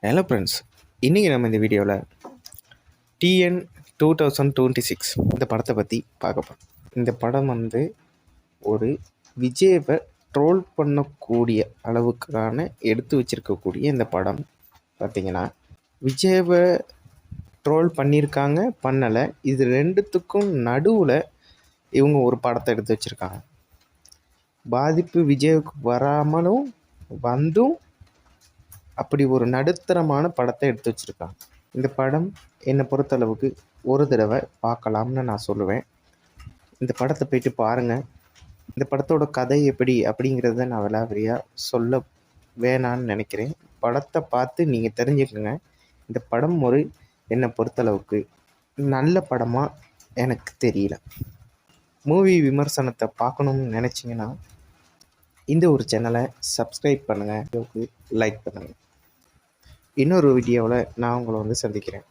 Hello friends, இன்றைக்கி நம்ம இந்த வீடியோவில் டிஎன் 2026 இந்த படத்தை பற்றி பார்க்க போகிறோம். இந்த படம் ஒரு விஜயை ட்ரோல் பண்ணக்கூடிய அளவுக்கான எடுத்து வச்சுருக்கக்கூடிய இந்த படம் பார்த்திங்கன்னா, விஜயை ட்ரோல் பண்ணியிருக்காங்க, பண்ணலை, இது ரெண்டுத்துக்கும் நடுவில் இவங்க ஒரு படத்தை எடுத்து வச்சுருக்காங்க. பாதிப்பு விஜய்க்கு வராமலும் வந்தும் அப்படி ஒரு நடுத்தரமான படத்தை எடுத்து வச்சுருக்காங்க. இந்த படம் என்னை பொறுத்தளவுக்கு ஒரு தடவை பார்க்கலாம்னு நான் சொல்லுவேன். இந்த படத்தை போய்ட்டு பாருங்கள். இந்த படத்தோட கதை எப்படி அப்படிங்கிறத நான் விலாவரியாக சொல்ல வேணான்னு நினைக்கிறேன். படத்தை பார்த்து நீங்கள் தெரிஞ்சுக்கோங்க. இந்த படம் என்னை பொறுத்தளவுக்கு நல்ல படமாக எனக்கு தெரியல. மூவி விமர்சனத்தை பார்க்கணுன்னு நினச்சிங்கன்னா இந்த ஒரு சேனலை சப்ஸ்கிரைப் பண்ணுங்கள், லைக் பண்ணுங்கள். இன்னொரு வீடியோவில் நான் உங்களை சந்திக்கிறேன்.